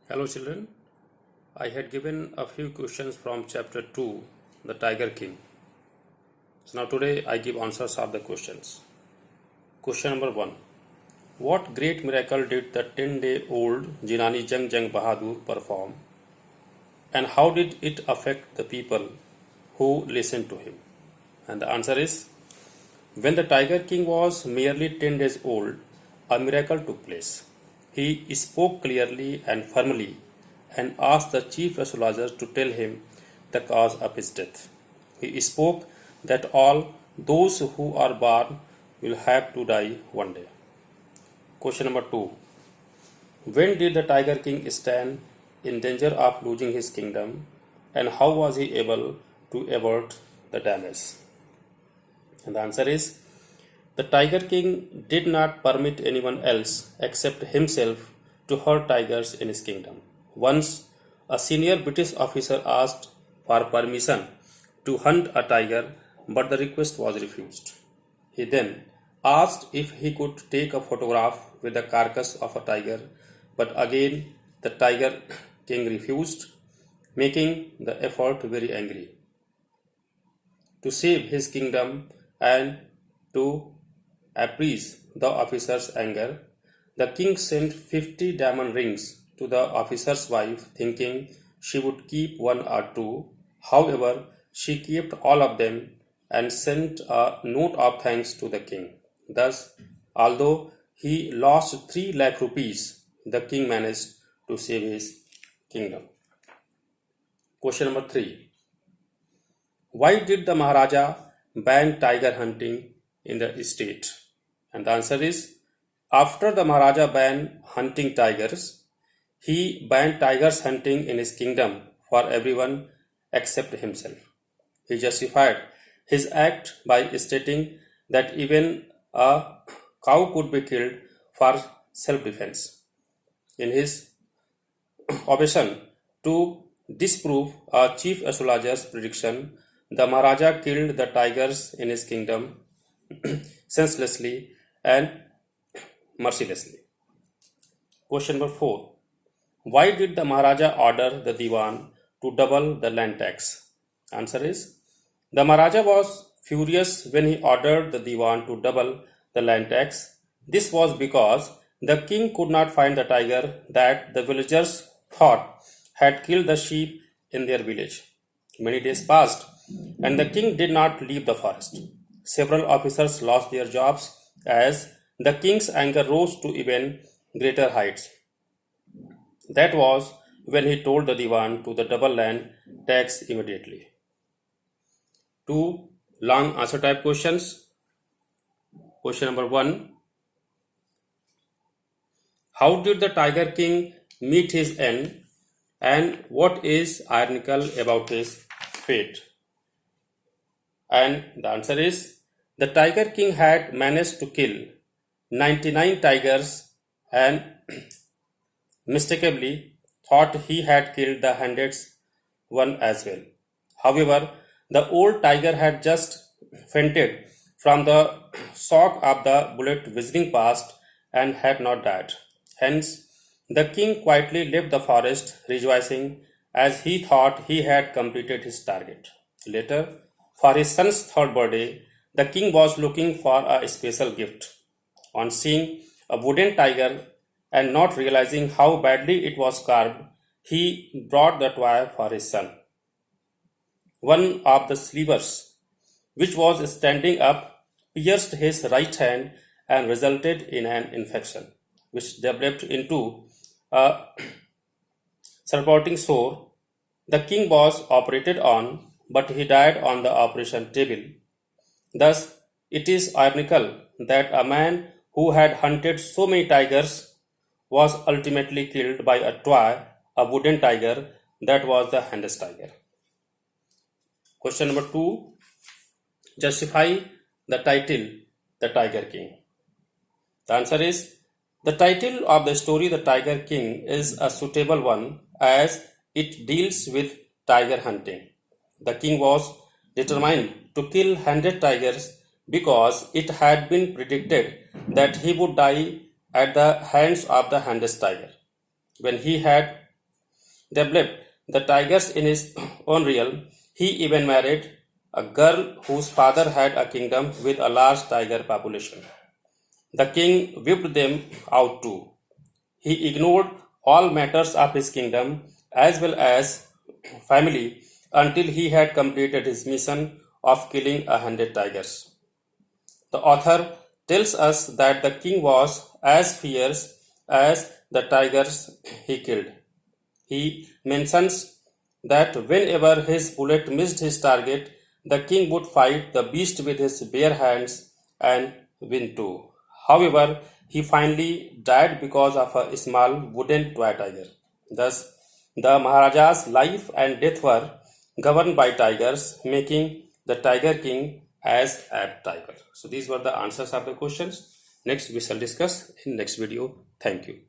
Hello children, I had given a few questions from chapter 2, The Tiger King. So now today I give answers of the questions. Question number 1. What great miracle did the 10-day-old Jinani Jang Jang Bahadur perform, and how did it affect the people who listened to him? And the answer is, when the Tiger King was merely 10 days old, a miracle took place. He spoke clearly and firmly and asked the chief astrologer to tell him the cause of his death. He spoke that all those who are born will have to die one day. Question number 2. When did the Tiger King stand in danger of losing his kingdom, and how was he able to avert the damage? And the answer is, the Tiger King did not permit anyone else except himself to hurt tigers in his kingdom. Once, a senior British officer asked for permission to hunt a tiger, but the request was refused. He then asked if he could take a photograph with the carcass of a tiger, but again the Tiger King refused, making the effort very angry. To save his kingdom and to appease the officer's anger, the king sent 50 diamond rings to the officer's wife, thinking she would keep one or two. However, she kept all of them and sent a note of thanks to the king. Thus, although he lost 3 lakh rupees, the king managed to save his kingdom. Question number 3. Why did the Maharaja ban tiger hunting in the state? And the answer is, after the Maharaja banned hunting tigers, he banned tigers hunting in his kingdom for everyone except himself. He justified his act by stating that even a cow could be killed for self-defense. In his obsession to disprove a chief astrologer's prediction, the Maharaja killed the tigers in his kingdom senselessly and mercilessly. Question number 4. Why did the Maharaja order the Diwan to double the land tax? Answer is, the Maharaja was furious when he ordered the Diwan to double the land tax. This was because the king could not find the tiger that the villagers thought had killed the sheep in their village. Many days passed and the king did not leave the forest. Several officers lost their jobs as the king's anger rose to even greater heights. That was when he told the Diwan to the double land tax immediately. 2 long answer type questions. Question number 1. How did the Tiger King meet his end, and what is ironical about his fate? And the answer is, the Tiger King had managed to kill 99 tigers and mistakenly thought he had killed the 100th one as well. However, the old tiger had just fainted from the shock of the bullet whizzing past and had not died. Hence, the king quietly left the forest, rejoicing as he thought he had completed his target. Later, for his son's third birthday, the king was looking for a special gift. On seeing a wooden tiger and not realizing how badly it was carved, he brought the toy for his son. One of the slivers, which was standing up, pierced his right hand and resulted in an infection, which developed into a supporting sore. The king was operated on, but he died on the operation table. Thus, it is ironical that a man who had hunted so many tigers was ultimately killed by a toy, a wooden tiger that was the handless tiger. Question number 2. Justify the title, The Tiger King. The answer is, the title of the story The Tiger King is a suitable one as it deals with tiger hunting. The king was determined to kill 100 tigers because it had been predicted that he would die at the hands of the handless tiger. When he had They lived the tigers in his own realm. He even married a girl whose father had a kingdom with a large tiger population. The king whipped them out too. He ignored all matters of his kingdom as well as family until he had completed his mission of killing 100 tigers. The author tells us that the king was as fierce as the tigers he killed. He mentions that whenever his bullet missed his target, the king would fight the beast with his bare hands and win too. However, he finally died because of a small wooden toy tiger. Thus, the Maharaja's life and death were governed by tigers, making the Tiger King as a tiger. So these were the answers of the questions. Next we shall discuss in next video. Thank you.